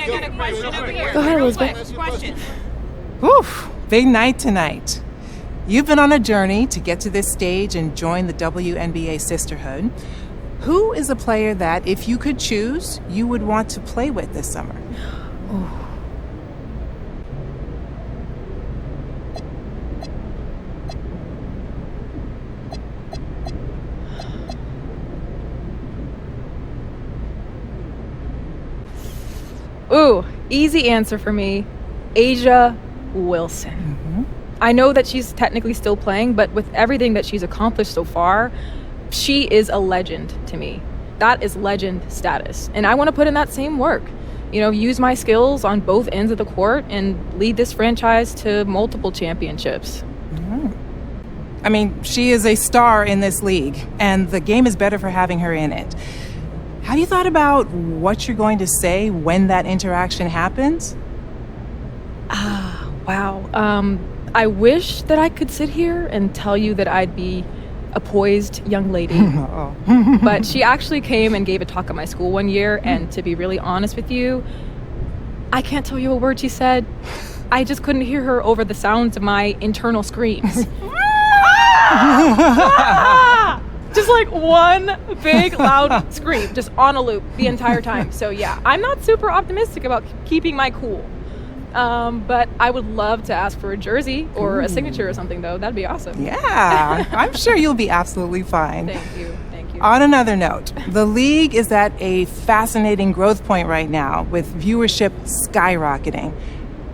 got a question over here. Go ahead, Elizabeth. Question. Whew, big night tonight. You've been on a journey to get to this stage and join the WNBA sisterhood. Who is a player that, if you could choose, you would want to play with this summer? Ooh, easy answer for me. Aja Wilson. Mm-hmm. I know that she's technically still playing, but with everything that she's accomplished so far, she is a legend to me. That is legend status. And I want to put in that same work. You know, use my skills on both ends of the court and lead this franchise to multiple championships. Mm-hmm. I mean, she is a star in this league, and the game is better for having her in it. Have you thought about what you're going to say when that interaction happens? Wow. I wish that I could sit here and tell you that I'd be a poised young lady. But she actually came and gave a talk at my school one year, and to be really honest with you, I can't tell you a word she said. I just couldn't hear her over the sounds of my internal screams. Just like one big loud scream, just on a loop the entire time. So yeah, I'm not super optimistic about keeping my cool. But I would love to ask for a jersey or a signature or something, though. That'd be awesome. Yeah, I'm sure you'll be absolutely fine. Thank you. On another note, the league is at a fascinating growth point right now with viewership skyrocketing.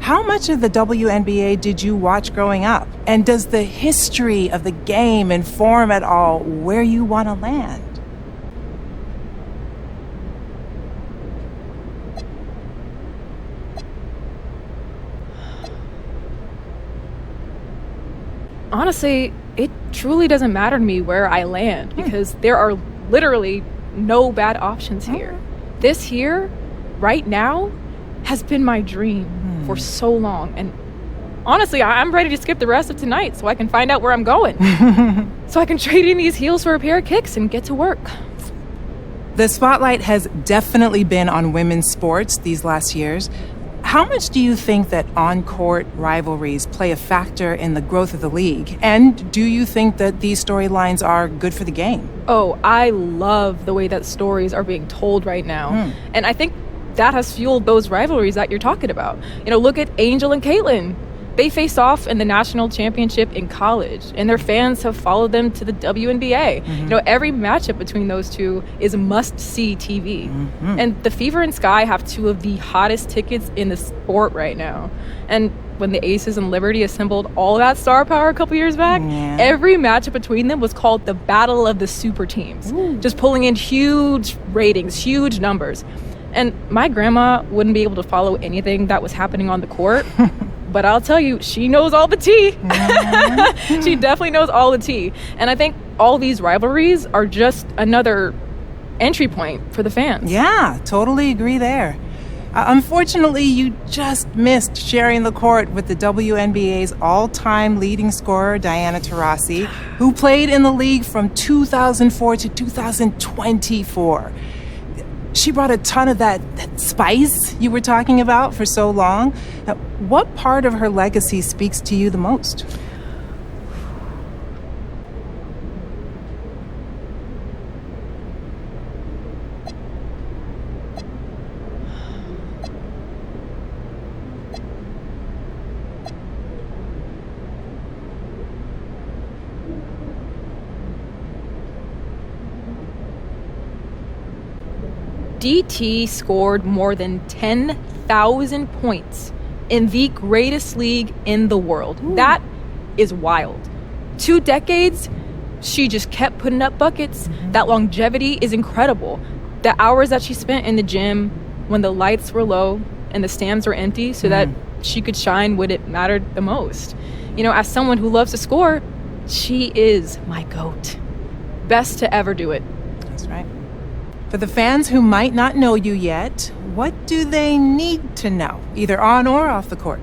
How much of the WNBA did you watch growing up? And does the history of the game inform at all where you want to land? Honestly, it truly doesn't matter to me where I land because there are literally no bad options here. This here, right now, has been my dream for so long. And honestly, I'm ready to skip the rest of tonight so I can find out where I'm going. So I can trade in these heels for a pair of kicks and get to work. The spotlight has definitely been on women's sports these last years. How much do you think that on-court rivalries play a factor in the growth of the league? And do you think that these storylines are good for the game? Oh, I love the way that stories are being told right now. And I think that has fueled those rivalries that you're talking about. You know, look at Angel and Caitlin. They faced off in the national championship in college, and their fans have followed them to the WNBA. You know, every matchup between those two is must-see TV. And the Fever and Sky have two of the hottest tickets in the sport right now. And when the Aces and Liberty assembled all that star power a couple years back, every matchup between them was called the Battle of the Super Teams, just pulling in huge ratings, huge numbers. And my grandma wouldn't be able to follow anything that was happening on the court. But I'll tell you, she knows all the tea. She definitely knows all the tea. And I think all these rivalries are just another entry point for the fans. Yeah, totally agree there. Unfortunately, you just missed sharing the court with the WNBA's all-time leading scorer, Diana Taurasi, who played in the league from 2004 to 2024. She brought a ton of that spice you were talking about for so long. Now, what part of her legacy speaks to you the most? DT scored more than 10,000 points in the greatest league in the world. That is wild. 2 decades, she just kept putting up buckets. That longevity is incredible. The hours that she spent in the gym when the lights were low and the stands were empty so that she could shine when it mattered the most. You know, as someone who loves to score, she is my GOAT. Best to ever do it. That's right. For the fans who might not know you yet, what do they need to know, either on or off the court?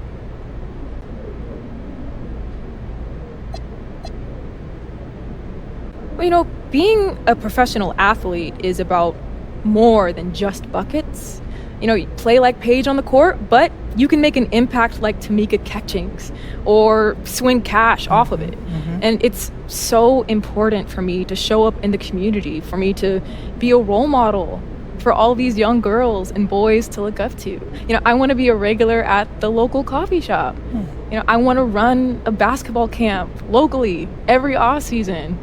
Well, you know, being a professional athlete is about more than just buckets. You play like Paige on the court, but you can make an impact like Tamika Catchings or swing cash off of it. And it's so important for me to show up in the community, for me to be a role model for all these young girls and boys to look up to. I want to be a regular at the local coffee shop. I want to run a basketball camp locally every off season.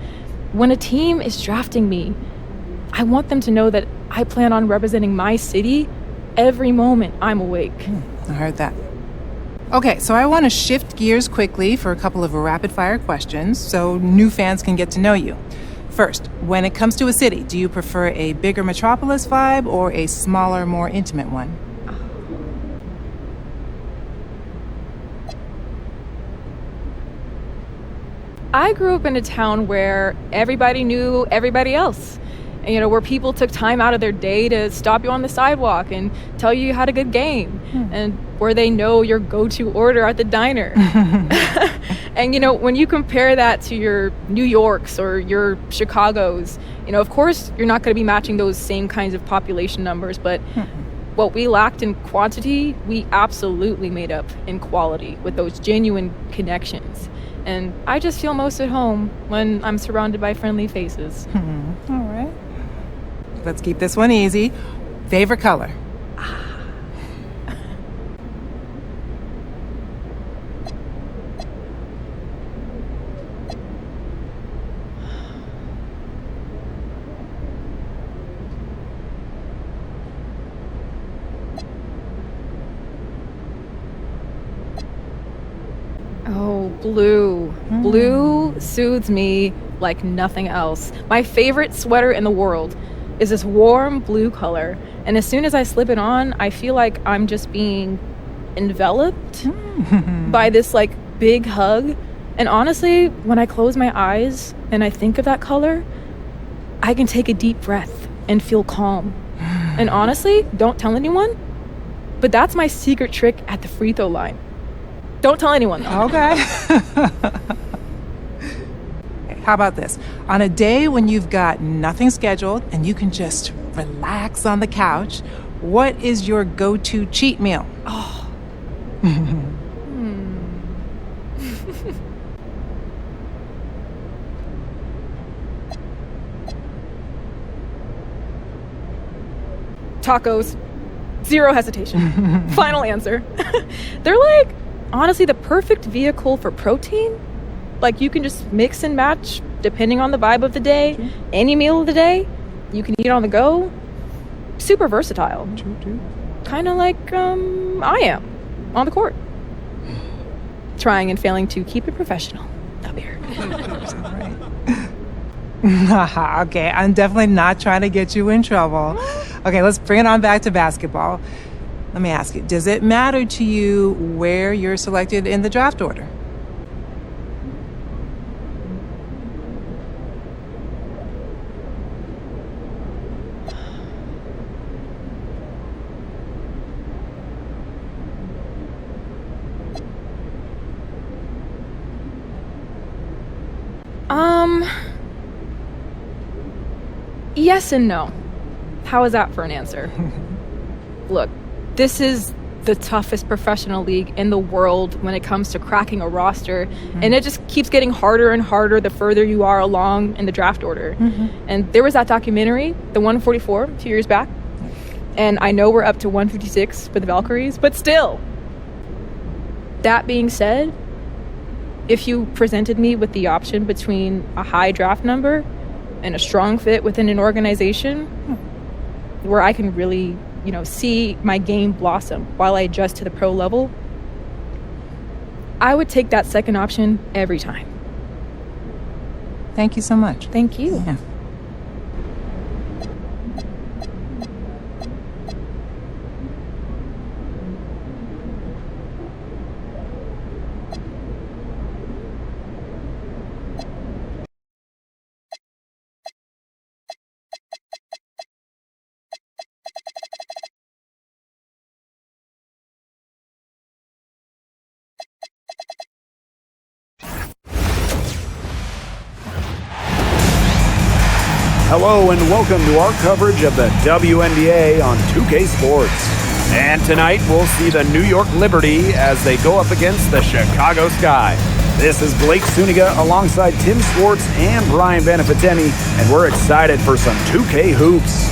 When a team is drafting me, I want them to know that I plan on representing my city every moment I'm awake. I heard that. Okay, so I want to shift gears quickly for a couple of rapid fire questions so new fans can get to know you. First, when it comes to a city, do you prefer a bigger metropolis vibe or a smaller, more intimate one? I grew up in a town where everybody knew everybody else. And, where people took time out of their day to stop you on the sidewalk and tell you had a good game. And where they know your go-to order at the diner. And, when you compare that to your New Yorks or your Chicagos, of course, you're not going to be matching those same kinds of population numbers. But what we lacked in quantity, we absolutely made up in quality with those genuine connections. And I just feel most at home when I'm surrounded by friendly faces. All right. Let's keep this one easy. Favorite color? Oh, blue. Blue soothes me like nothing else. My favorite sweater in the world is this warm blue color. And as soon as I slip it on, I feel like I'm just being enveloped by this like big hug. And honestly, when I close my eyes and I think of that color, I can take a deep breath and feel calm. And honestly, don't tell anyone, but that's my secret trick at the free throw line. Don't tell anyone though. Okay. How about this? On a day when you've got nothing scheduled and you can just relax on the couch, what is your go-to cheat meal? Oh. Tacos. Zero hesitation. Final answer. They're like, honestly, the perfect vehicle for protein. Like, you can just mix and match depending on the vibe of the day. True. Any meal of the day. You can eat on the go. Super versatile. True. Kind of like I am on the court. Trying and failing to keep it professional up here. Okay, I'm definitely not trying to get you in trouble. Okay, let's bring it on back to basketball. Let me ask you, does it matter to you where you're selected in the draft order? Yes and no. How is that for an answer? Look, this is the toughest professional league in the world when it comes to cracking a roster. And it just keeps getting harder and harder the further you are along in the draft order. And there was that documentary, the 144, 2 years back. And I know we're up to 156 for the Valkyries, but still. That being said, if you presented me with the option between a high draft number and a strong fit within an organization where I can really, see my game blossom while I adjust to the pro level, I would take that second option every time. Thank you so much. Thank you. Yeah. Hello and welcome to our coverage of the WNBA on 2K Sports. And tonight, we'll see the New York Liberty as they go up against the Chicago Sky. This is Blake Suniga alongside Tim Swartz and Brian Beneficeni, and we're excited for some 2K hoops.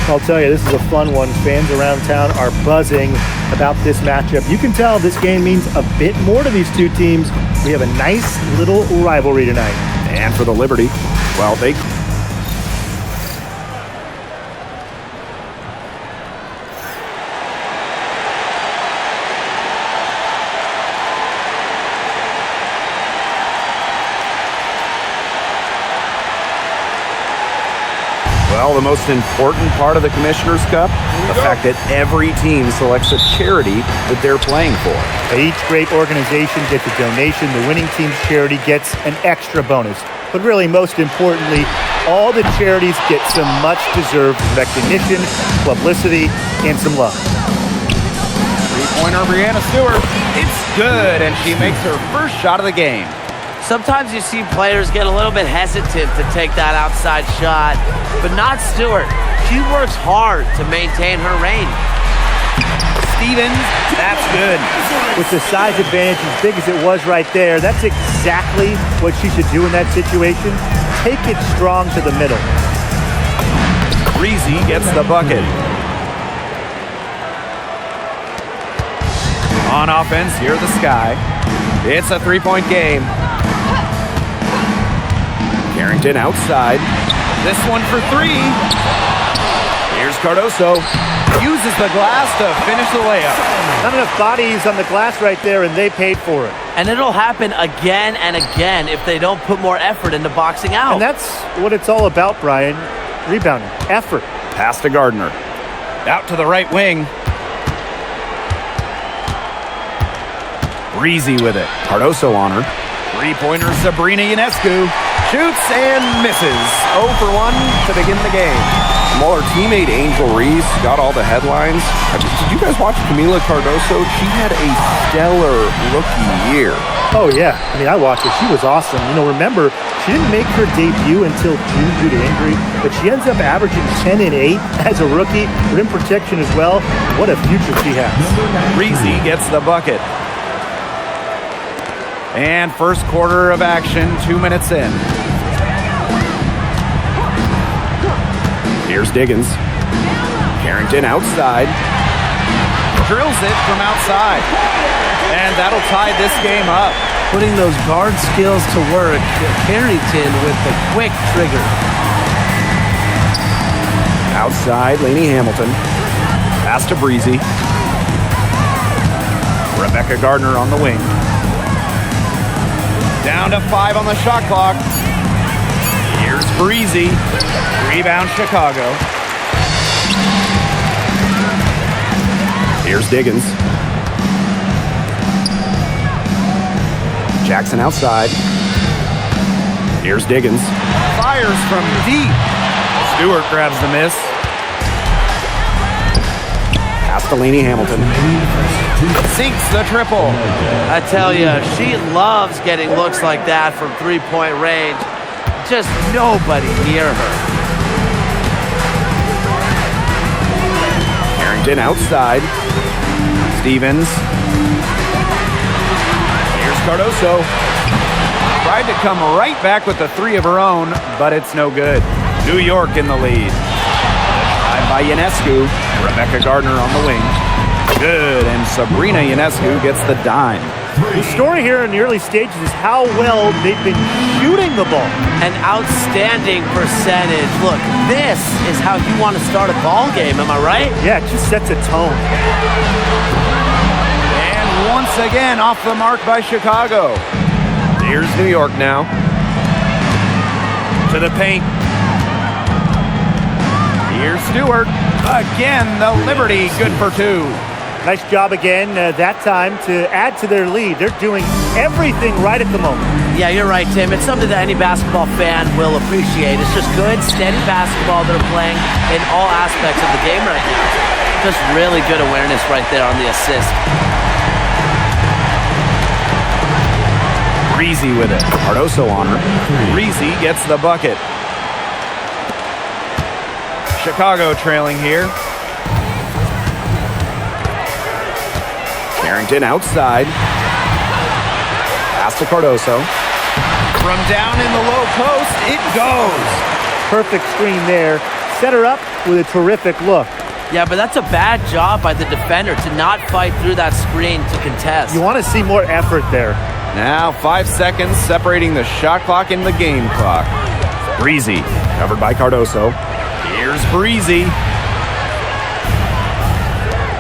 I'll tell you, this is a fun one. Fans around town are buzzing about this matchup. You can tell this game means a bit more to these two teams. We have a nice little rivalry tonight. And for the Liberty, well, they... Well, the most important part of the Commissioner's Cup, the fact that every team selects a charity that they're playing for. Each great organization gets a donation. The winning team's charity gets an extra bonus. But really, most importantly, all the charities get some much-deserved recognition, publicity, and some love. Three-pointer, Brianna Stewart. It's good, and she makes her first shot of the game. Sometimes you see players get a little bit hesitant to take that outside shot, but not Stewart. She works hard to maintain her range. Stevens, that's good. With the size advantage as big as it was right there, that's exactly what she should do in that situation. Take it strong to the middle. Breezy gets the bucket. On offense, here the Sky. It's a three-point game. Carrington outside. This one for three. Here's Cardoso. Uses the glass to finish the layup. Not enough bodies on the glass right there, and they paid for it. And it'll happen again and again if they don't put more effort into boxing out. And that's what it's all about, Brian. Rebounding, effort. Pass to Gardner. Out to the right wing. Breezy with it. Cardoso on her. Three-pointer Sabrina Ionescu. Shoots and misses. 0 for 1 to begin the game. While her teammate Angel Reese got all the headlines, did you guys watch Camila Cardoso? She had a stellar rookie year. Oh, yeah. I mean, I watched her. She was awesome. You know, remember, she didn't make her debut until June due to injury, but she ends up averaging 10 and 8 as a rookie, rim protection as well. What a future she has. Breezy gets the bucket. And first quarter of action, 2 minutes in. Here's Diggins. Carrington outside. Drills it from outside. And that'll tie this game up. Putting those guard skills to work. Carrington with the quick trigger. Outside, Lainey Hamilton. Pass to Breezy. Rebecca Gardner on the wing. Down to 5 on the shot clock. Here's Breezy. Rebound Chicago. Here's Diggins. Jackson outside. Here's Diggins. Fires from deep. Stewart grabs the miss. Pass to Lainey Hamilton. Sinks the triple. I tell you, she loves getting looks like that from three-point range. Just nobody near her. Carrington outside. Stevens. Here's Cardoso. Tried to come right back with the three of her own, but it's no good. New York in the lead. Drive by Ionescu. Rebecca Gardner on the wing. Good, and Sabrina Ionescu gets the dime. The story here in the early stages is how well they've been shooting the ball. An outstanding percentage. Look, this is how you want to start a ball game, am I right? Yeah, it just sets a tone. And once again, off the mark by Chicago. Here's New York now. To the paint. Here's Stewart. Again, the Liberty good for 2. Nice job again that time to add to their lead. They're doing everything right at the moment. Yeah, you're right, Tim. It's something that any basketball fan will appreciate. It's just good, steady basketball they're playing in all aspects of the game right now. Just really good awareness right there on the assist. Breezy with it. Cardoso on her. Breezy gets the bucket. Chicago trailing here. Carrington outside. Pass to Cardoso. From down in the low post, it goes. Perfect screen there. Set her up with a terrific look. Yeah, but that's a bad job by the defender to not fight through that screen to contest. You want to see more effort there. Now 5 seconds separating the shot clock and the game clock. Breezy, covered by Cardoso. Here's Breezy.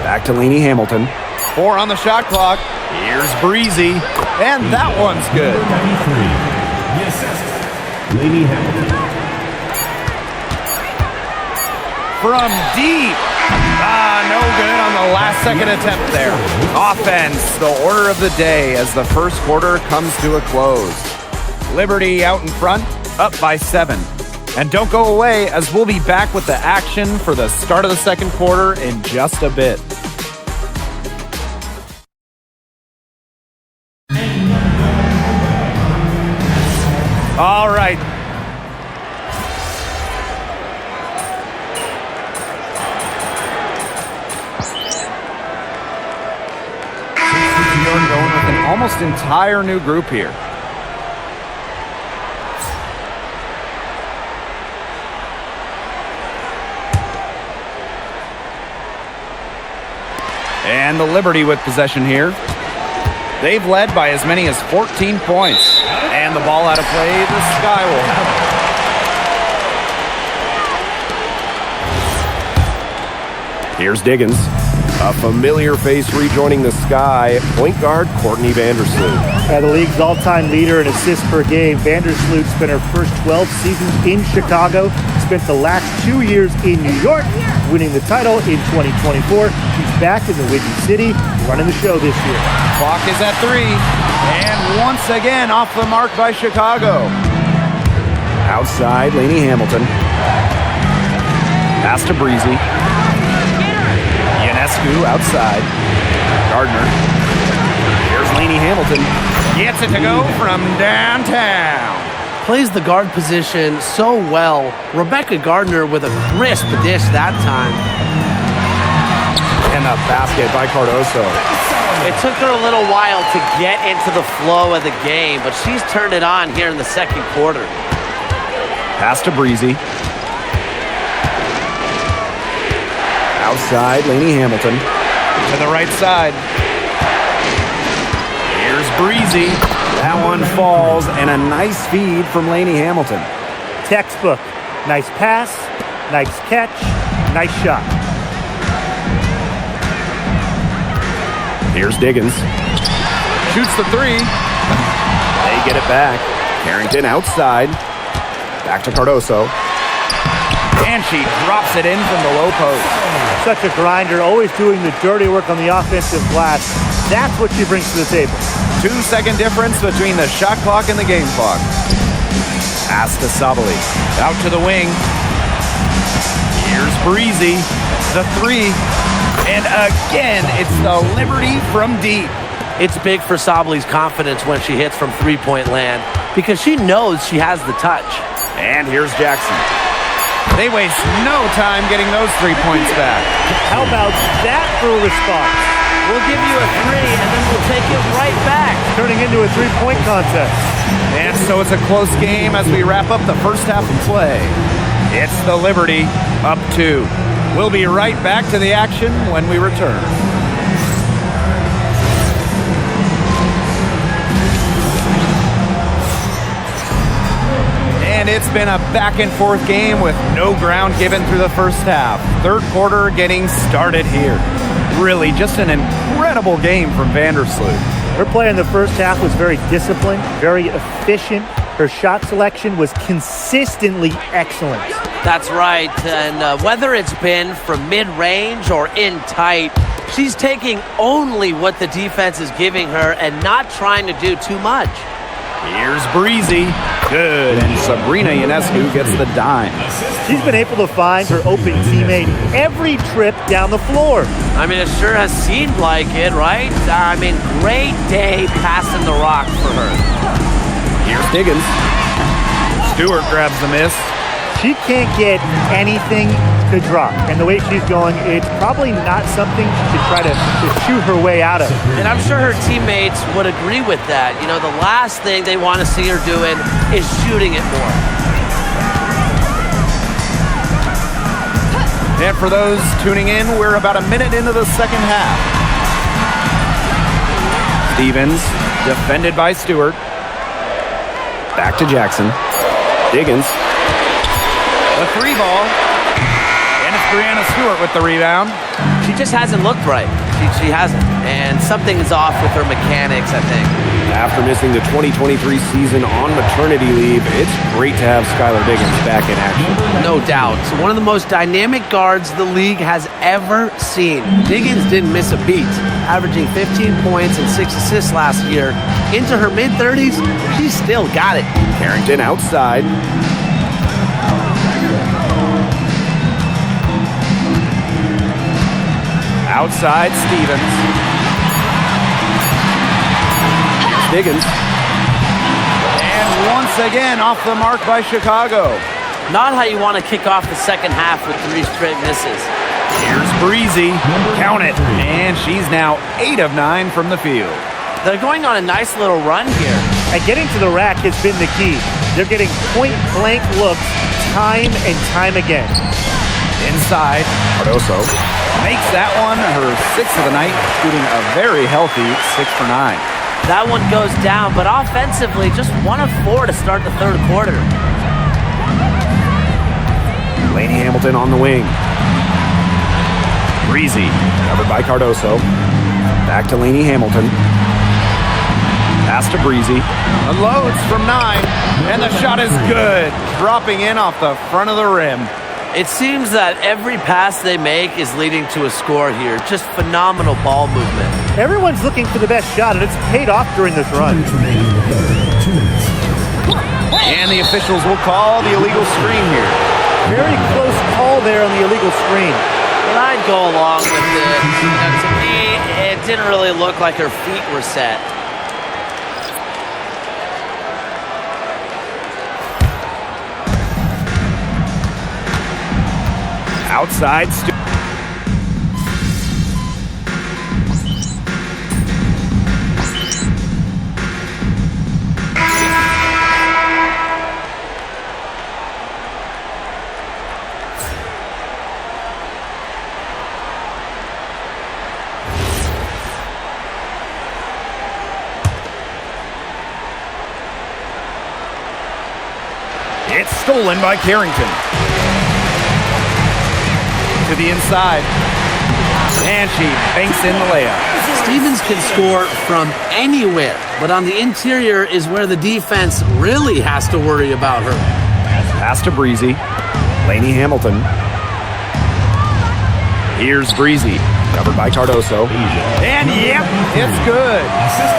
Back to Lainey Hamilton. 4 on the shot clock. Here's Breezy. And that one's good. Lainey Hamilton. From deep. No good on the last second attempt there. Offense, the order of the day as the first quarter comes to a close. Liberty out in front, up by 7. And don't go away as we'll be back with the action for the start of the second quarter in just a bit. All right. Going with an almost entire new group here. And the Liberty with possession here. They've led by as many as 14 points. And the ball out of play, the Sky will have it. Here's Diggins. A familiar face rejoining the Sky, point guard Courtney Vandersloot. The league's all-time leader in assists per game, Vandersloot spent her first 12 seasons in Chicago, spent the last 2 years in New York, winning the title in 2024. She's back in the Windy City, running the show this year. Clock is at 3, and once again off the mark by Chicago. Outside, Lainey Hamilton. Pass to Breezy. Outside. Gardner. Here's Lainey Hamilton. Gets it to go from downtown. Plays the guard position so well. Rebecca Gardner with a crisp dish that time. And a basket by Cardoso. It took her a little while to get into the flow of the game, but she's turned it on here in the second quarter. Pass to Breezy. Outside, Lainey Hamilton. To the right side. Here's Breezy. That one falls, and a nice feed from Lainey Hamilton. Textbook. Nice pass, nice catch, nice shot. Here's Diggins. Shoots the 3. They get it back. Carrington outside. Back to Cardoso. And she drops it in from the low post. Such a grinder, always doing the dirty work on the offensive glass. That's what she brings to the table. 2-second difference between the shot clock and the game clock. Pass to Sabali. Out to the wing. Here's Breezy. The 3. And again, it's the Liberty from deep. It's big for Sabali's confidence when she hits from three-point land because she knows she has the touch. And here's Jackson. They waste no time getting those 3 points back. How about that for a response? We'll give you a 3, and then we'll take it right back. Turning into a three-point contest. And so it's a close game as we wrap up the first half of play. It's the Liberty up 2. We'll be right back to the action when we return. And it's been a back-and-forth game with no ground given through the first half. Third quarter getting started here. Really, just an incredible game from Vandersloot. Her play in the first half was very disciplined, very efficient. Her shot selection was consistently excellent. That's right, and whether it's been from mid-range or in tight, she's taking only what the defense is giving her and not trying to do too much. Here's Breezy. Good. And Sabrina Ionescu gets the dime. She's been able to find her open teammate every trip down the floor. I mean, it sure has seemed like it, right? I mean, great day passing the rock for her. Here's Diggins. Stewart grabs the miss. She can't get anything to drop. And the way she's going, it's probably not something to try to shoot her way out of. And I'm sure her teammates would agree with that. You know, the last thing they want to see her doing is shooting it more. And for those tuning in, we're about a minute into the second half. Stevens, defended by Stewart. Back to Jackson. Diggins. The three ball. And it's Breanna Stewart with the rebound. She just hasn't looked right. She hasn't. And something is off with her mechanics, I think. After missing the 2023 season on maternity leave, it's great to have Skylar Diggins back in action. No doubt. So one of the most dynamic guards the league has ever seen. Diggins didn't miss a beat, averaging 15 points and 6 assists last year. Into her mid-30s, she's still got it. Carrington outside. Outside, Stevens. Diggins. And once again, off the mark by Chicago. Not how you want to kick off the second half with 3 straight misses. Here's Breezy. Count it. And she's now 8 of 9 from the field. They're going on a nice little run here. And getting to the rack has been the key. They're getting point-blank looks time and time again. Inside, Cardoso makes that one her 6th of the night, shooting a very healthy 6 for 9. That one goes down, but offensively, just 1 of 4 to start the third quarter. Laney Hamilton on the wing. Breezy, covered by Cardoso. Back to Laney Hamilton. Pass to Breezy. Unloads from 9, and the shot is good. Dropping in off the front of the rim. It seems that every pass they make is leading to a score here. Just phenomenal ball movement. Everyone's looking for the best shot, and it's paid off during this run. And the officials will call the illegal screen here. Very close call there on the illegal screen. But I'd go along with it. To me, it didn't really look like her feet were set. Outside, it's stolen by Carrington. To the inside, and she banks in the layup. Stevens can score from anywhere, but on the interior is where the defense really has to worry about her. Pass to Breezy. Laney Hamilton. Here's Breezy, covered by Cardoso. And yep, it's good.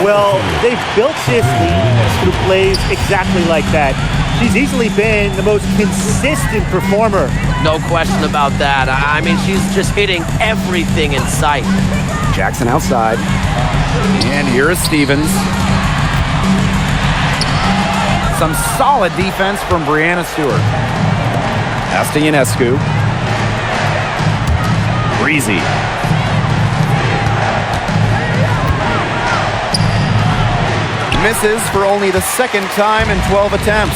Well, they've built this league who plays exactly like that. She's easily been the most consistent performer. No question about that. I mean, she's just hitting everything in sight. Jackson outside. And here is Stevens. Some solid defense from Breanna Stewart. Pass to Ionescu. Breezy. Misses for only the second time in 12 attempts.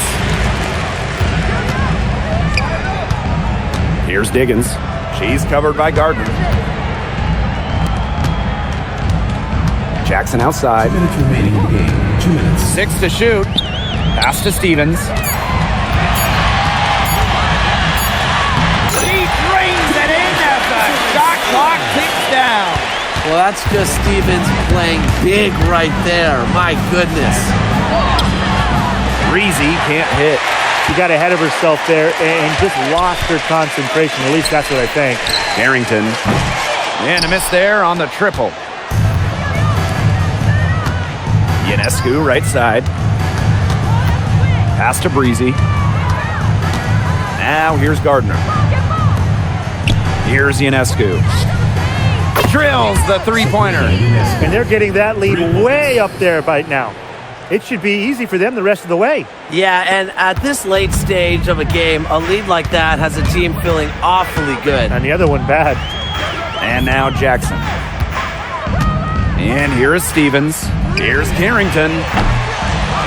Here's Diggins. She's covered by Gardner. Jackson outside. 2 minutes remaining in the game. 2 minutes. 6 to shoot. Pass to Stevens. She drains it in as the shot clock ticks down. Well, that's just Stevens playing big right there. My goodness. Breezy can't hit. She got ahead of herself there and just lost her concentration. At least that's what I think. Carrington. And a miss there on the triple. Ionescu, right side. Pass to Breezy. Now here's Gardner. Here's Ionescu. Drills the three-pointer. And they're getting that lead way up there right now. it should be easy for them the rest of the way. Yeah, and at this late stage of a game, a lead like that has a team feeling awfully good. And the other one bad. And now Jackson. And here is Stevens. Here's Carrington.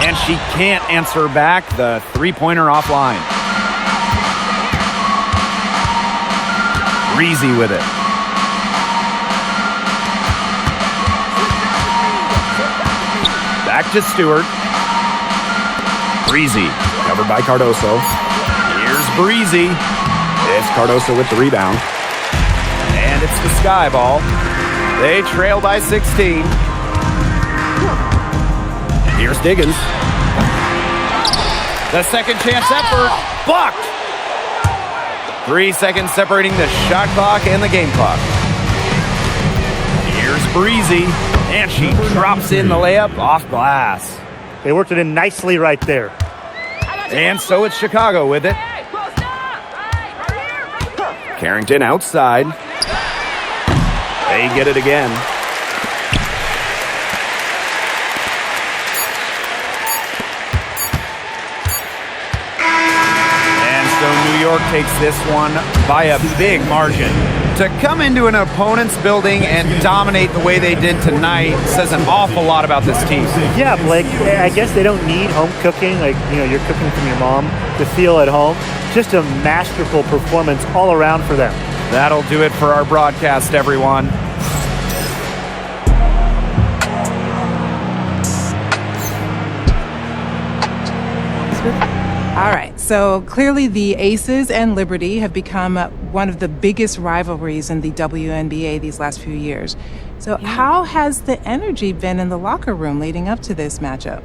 And she can't answer back the three-pointer offline. Breezy with it. Back to Stewart. Breezy, covered by Cardoso. Here's Breezy. It's Cardoso with the rebound. And it's the Sky ball. They trail by 16. Here's Diggins. The second chance effort. Blocked. 3 seconds separating the shot clock and the game clock. Here's Breezy. And she drops in the layup off glass. They worked it in nicely right there. And so it's Chicago with it. Carrington outside. They get it again. And so New York takes this one by a big margin. To come into an opponent's building and dominate the way they did tonight says an awful lot about this team. Yeah, Blake, I guess they don't need home cooking, like, you're cooking from your mom, to feel at home. Just a masterful performance all around for them. That'll do it for our broadcast, everyone. All right, so clearly the Aces and Liberty have become one of the biggest rivalries in the WNBA these last few years. So how has the energy been in the locker room leading up to this matchup?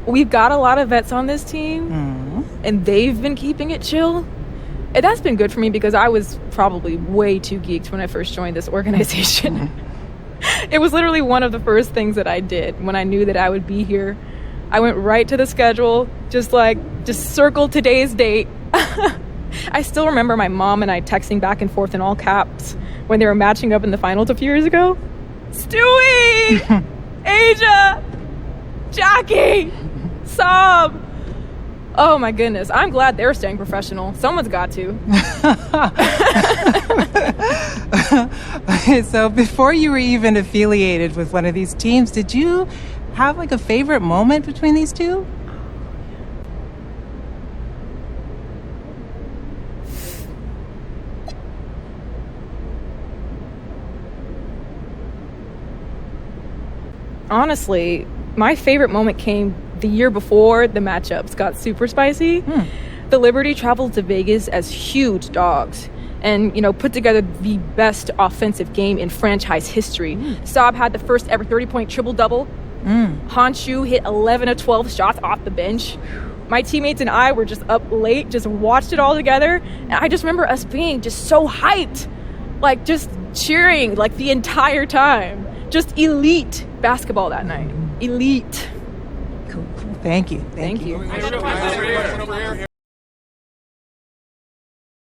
We've got a lot of vets on this team, and they've been keeping it chill. And that's been good for me because I was probably way too geeked when I first joined this organization. It was literally one of the first things that I did when I knew that I would be here. I went right to the schedule, just circle today's date. I still remember my mom and I texting back and forth in all caps when they were matching up in the finals a few years ago. Stewie! Aj'a! Jackie! Sob! Oh my goodness, I'm glad they're staying professional. Someone's got to. Okay, so before you were even affiliated with one of these teams, did you have a favorite moment between these two? Honestly, my favorite moment came the year before the matchups got super spicy. The Liberty traveled to Vegas as huge dogs and, put together the best offensive game in franchise history. Saab had the first ever 30-point triple-double. Honshu hit 11 of 12 shots off the bench. My teammates and I were just up late, just watched it all together. And I just remember us being just so hyped, just cheering the entire time. Just elite basketball that night. Elite. Cool. Thank you. Thank you.